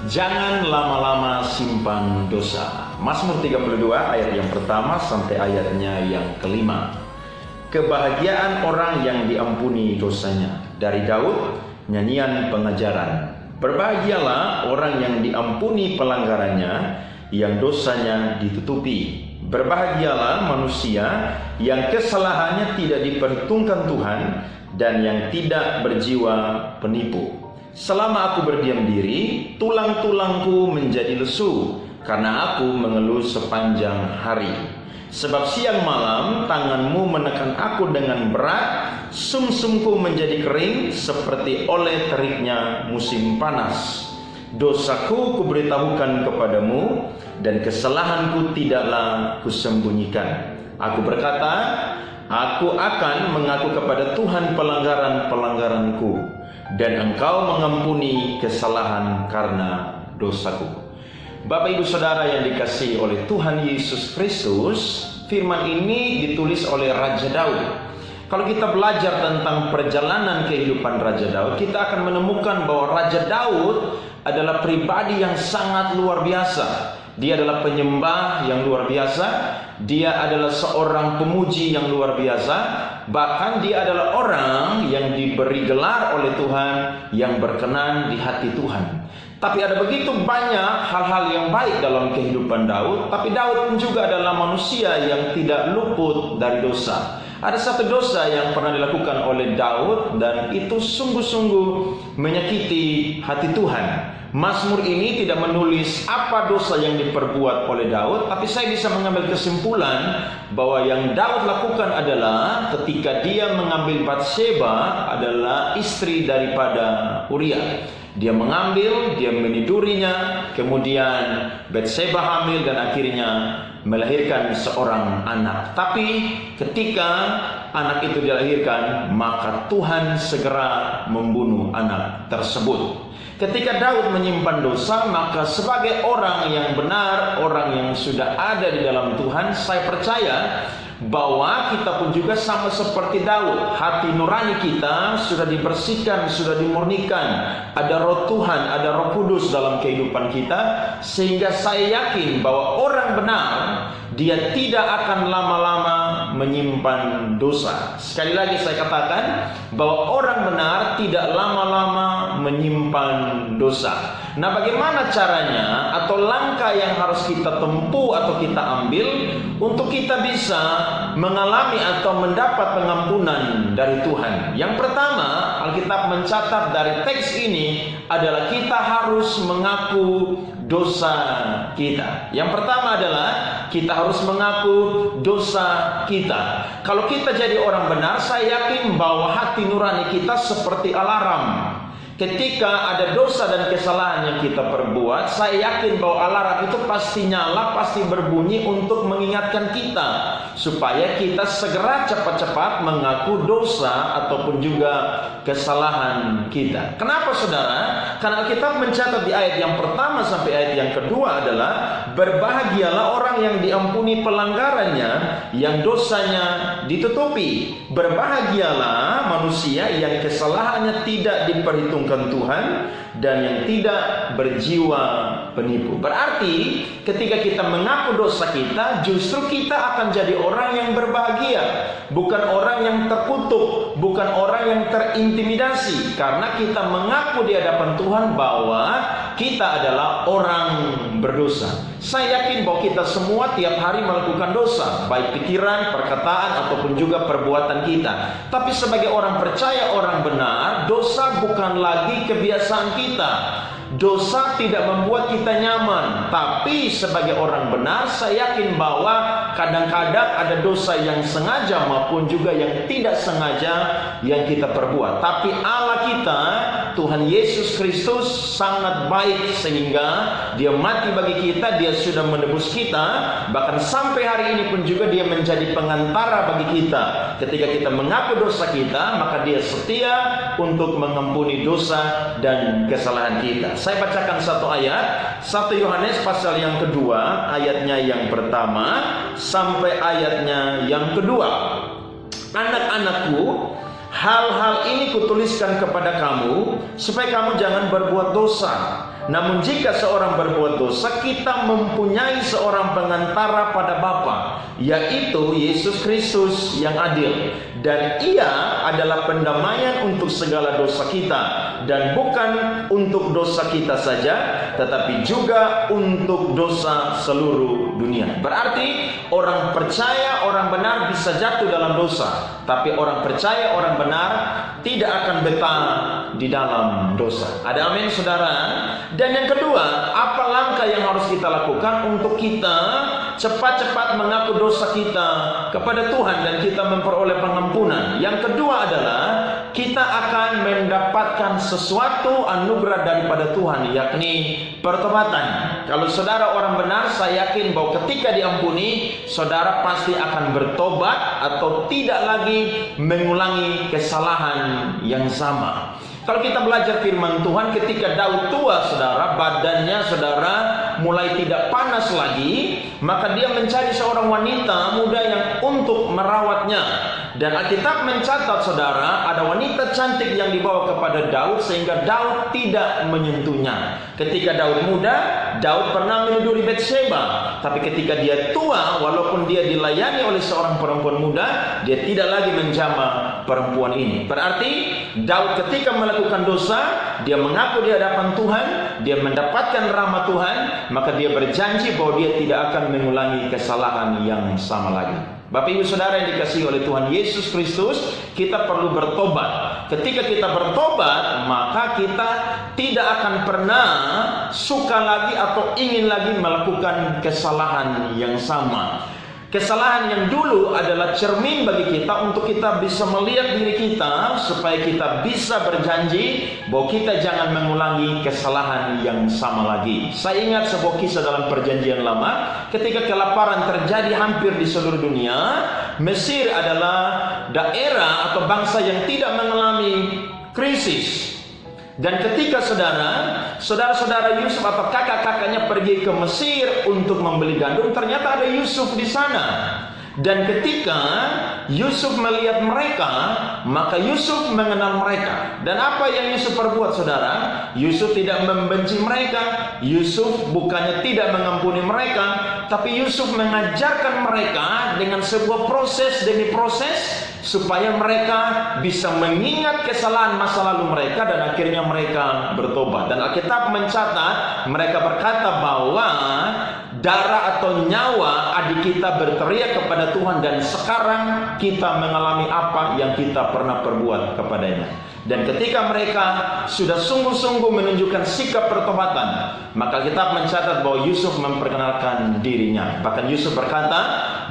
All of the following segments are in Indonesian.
Jangan lama-lama simpan dosa. Mazmur 32 ayat yang pertama sampai ayatnya yang kelima. Kebahagiaan orang yang diampuni dosanya. Dari Daud, nyanyian pengajaran. Berbahagialah orang yang diampuni pelanggarannya, yang dosanya ditutupi. Berbahagialah manusia yang kesalahannya tidak diperhitungkan Tuhan dan yang tidak berjiwa penipu. Selama aku berdiam diri, tulang-tulangku menjadi lesu karena aku mengeluh sepanjang hari. Sebab siang malam tanganmu menekan aku dengan berat, sumsumku menjadi kering seperti oleh teriknya musim panas. Dosaku kuberitahukan kepadamu dan kesalahanku tidaklah kusembunyikan. Aku berkata, aku akan mengaku kepada Tuhan pelanggaran-pelanggaranku, dan Engkau mengampuni kesalahan karena dosaku. Bapak Ibu Saudara yang dikasihi oleh Tuhan Yesus Kristus, firman ini ditulis oleh Raja Daud. Kalau kita belajar tentang perjalanan kehidupan Raja Daud, kita akan menemukan bahwa Raja Daud adalah pribadi yang sangat luar biasa. Dia adalah penyembah yang luar biasa. Dia adalah seorang pemuji yang luar biasa. Bahkan dia adalah orang yang diberi gelar oleh Tuhan, yang berkenan di hati Tuhan. Tapi ada begitu banyak hal-hal yang baik dalam kehidupan Daud. Tapi Daud pun juga adalah manusia yang tidak luput dari dosa. Ada satu dosa yang pernah dilakukan oleh Daud, dan itu sungguh-sungguh menyakiti hati Tuhan. Mazmur ini tidak menulis apa dosa yang diperbuat oleh Daud, tapi saya bisa mengambil kesimpulan bahwa yang Daud lakukan adalah ketika dia mengambil Batsheba adalah istri daripada Uria. Dia mengambil, dia menidurinya, kemudian Batsheba hamil dan akhirnya melahirkan seorang anak. Tapi ketika anak itu dilahirkan, maka Tuhan segera membunuh anak tersebut. Ketika Daud menyimpan dosa, maka sebagai orang yang benar, orang yang sudah ada di dalam Tuhan, saya percaya bahwa kita pun juga sama seperti Daud. Hati nurani kita sudah dibersihkan, sudah dimurnikan. Ada roh Tuhan, ada roh kudus dalam kehidupan kita. Sehingga saya yakin bahwa orang benar, dia tidak akan lama-lama menyimpan dosa. Sekali lagi saya katakan bahwa orang benar tidak lama-lama menyimpan dosa. Nah, bagaimana caranya atau langkah yang harus kita tempuh atau kita ambil untuk kita bisa mengalami atau mendapat pengampunan dari Tuhan? Yang pertama, Alkitab mencatat dari teks ini adalah kita harus mengaku dosa kita. Yang pertama adalah kita harus mengaku dosa kita. Kalau kita jadi orang benar, saya yakin bahwa hati nurani kita seperti alarm. Ketika ada dosa dan kesalahan yang kita perbuat, saya yakin bahwa alarm itu pasti nyala, pasti berbunyi untuk mengingatkan kita supaya kita segera cepat-cepat mengaku dosa ataupun juga kesalahan kita. Kenapa saudara? Karena kita mencatat di ayat yang pertama sampai ayat yang kedua adalah berbahagialah orang yang diampuni pelanggarannya, yang dosanya ditutupi. Berbahagialah manusia yang kesalahannya tidak diperhitungkan Tuhan dan yang tidak berjiwa penipu. Berarti ketika kita mengaku dosa kita, justru kita akan jadi orang yang berbahagia, bukan orang yang terkutuk, bukan orang yang terintimidasi, karena kita mengaku di hadapan Tuhan bahwa kita adalah orang berdosa. Saya yakin bahwa kita semua tiap hari melakukan dosa, baik pikiran, perkataan, ataupun juga perbuatan kita. Tapi sebagai orang percaya, orang benar, dosa bukan lagi kebiasaan kita. Dosa tidak membuat kita nyaman. Tapi sebagai orang benar, saya yakin bahwa kadang-kadang ada dosa yang sengaja maupun juga yang tidak sengaja yang kita perbuat. Tapi Allah kita, Tuhan Yesus Kristus sangat baik sehingga Dia mati bagi kita, Dia sudah menebus kita. Bahkan sampai hari ini pun juga Dia menjadi pengantara bagi kita. Ketika kita mengaku dosa kita, maka Dia setia untuk mengampuni dosa dan kesalahan kita. Saya bacakan satu ayat, 1 Yohanes pasal yang kedua, ayatnya yang pertama sampai ayatnya yang kedua. Anak-anakku, hal-hal ini kutuliskan kepada kamu supaya kamu jangan berbuat dosa. Namun jika seorang berbuat dosa, kita mempunyai seorang pengantara pada Bapa, yaitu Yesus Kristus yang adil. Dan ia adalah pendamaian untuk segala dosa kita, dan bukan untuk dosa kita saja, tetapi juga untuk dosa seluruh dunia. Berarti orang percaya, orang benar bisa jatuh dalam dosa, tapi orang percaya, orang benar tidak akan betah di dalam dosa. Ada amin, saudara? Dan yang kedua, apa langkah yang harus kita lakukan untuk kita cepat-cepat mengaku dosa kita kepada Tuhan dan kita memperoleh pengampunan? Yang kedua adalah kita akan mendapatkan sesuatu anugerah daripada Tuhan, yakni pertobatan. Kalau saudara orang benar, saya yakin bahwa ketika diampuni, saudara pasti akan bertobat atau tidak lagi mengulangi kesalahan yang sama. Kalau kita belajar firman Tuhan, ketika Daud tua, saudara, badannya saudara mulai tidak panas lagi, maka dia mencari seorang wanita muda yang untuk merawatnya. Dan Alkitab mencatat, saudara, ada wanita cantik yang dibawa kepada Daud sehingga Daud tidak menyentuhnya. Ketika Daud muda, Daud pernah meniduri Batsheba, tapi ketika dia tua, walaupun dia dilayani oleh seorang perempuan muda, dia tidak lagi menjamah perempuan ini. Berarti Daud ketika melakukan dosa, dia mengaku di hadapan Tuhan, dia mendapatkan rahmat Tuhan, maka dia berjanji bahwa dia tidak akan mengulangi kesalahan yang sama lagi. Bapak ibu saudara yang dikasihi oleh Tuhan Yesus Kristus, kita perlu bertobat. Ketika kita bertobat, maka kita tidak akan pernah suka lagi atau ingin lagi melakukan kesalahan yang sama. Kesalahan yang dulu adalah cermin bagi kita untuk kita bisa melihat diri kita, supaya kita bisa berjanji bahwa kita jangan mengulangi kesalahan yang sama lagi. Saya ingat sebuah kisah dalam perjanjian lama, ketika kelaparan terjadi hampir di seluruh dunia. Mesir adalah daerah atau bangsa yang tidak mengalami krisis. Dan ketika saudara-saudara Yusuf atau kakak-kakaknya pergi ke Mesir untuk membeli gandum, ternyata ada Yusuf di sana. Dan ketika Yusuf melihat mereka, maka Yusuf mengenal mereka. Dan apa yang Yusuf perbuat, saudara? Yusuf tidak membenci mereka. Yusuf bukannya tidak mengampuni mereka, tapi Yusuf mengajarkan mereka dengan sebuah proses demi proses, supaya mereka bisa mengingat kesalahan masa lalu mereka dan akhirnya mereka bertobat. Dan Alkitab mencatat mereka berkata bahwa darah atau nyawa adik kita berteriak kepada Tuhan, dan sekarang kita mengalami apa yang kita pernah perbuat kepadanya. Dan ketika mereka sudah sungguh-sungguh menunjukkan sikap pertobatan, maka Alkitab mencatat bahwa Yusuf memperkenalkan dirinya. Bahkan Yusuf berkata,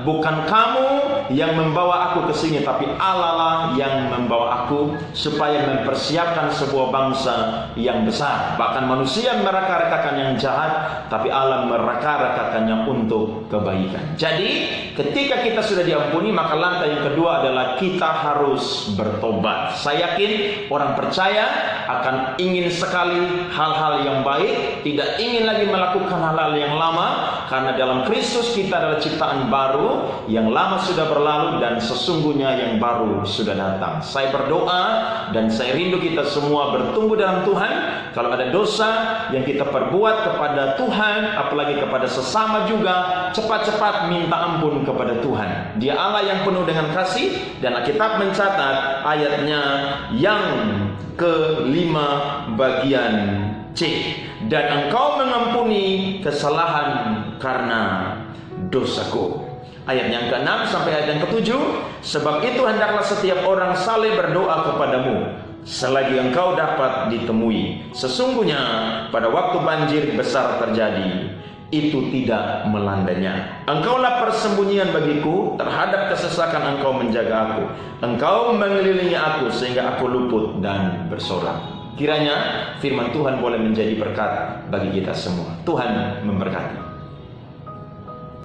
bukan kamu yang membawa aku ke sini, tapi Allah lah yang membawa aku supaya mempersiapkan sebuah bangsa yang besar. Bahkan manusia mereka-rekakan yang jahat, tapi Allah mereka-rekakannya untuk kebaikan. Jadi ketika kita sudah diampuni, maka langkah yang kedua adalah kita harus bertobat. Saya yakin orang percaya akan ingin sekali hal-hal yang baik, tidak ingin lagi melakukan hal-hal yang lama, karena dalam Kristus kita adalah ciptaan baru, yang lama sudah berlalu dan sesungguhnya yang baru sudah datang. Saya berdoa dan saya rindu kita semua bertumbuh dalam Tuhan. Kalau ada dosa yang kita perbuat kepada Tuhan, apalagi kepada sesama juga, cepat-cepat minta ampun kepada Tuhan. Dia Allah yang penuh dengan kasih, dan Alkitab mencatat ayatnya yang kelima bagian C, dan engkau mengampuni kesalahan karena dosaku. Ayat yang ke-6 sampai ayat yang ke-7, sebab itu hendaklah setiap orang saleh berdoa kepadamu selagi engkau dapat ditemui. Sesungguhnya pada waktu banjir besar terjadi, itu tidak melandanya. Engkaulah persembunyian bagiku, terhadap kesesakan engkau menjaga aku. Engkau mengelilingi aku sehingga aku luput dan bersorak. Kiranya firman Tuhan boleh menjadi berkat bagi kita semua. Tuhan memberkati.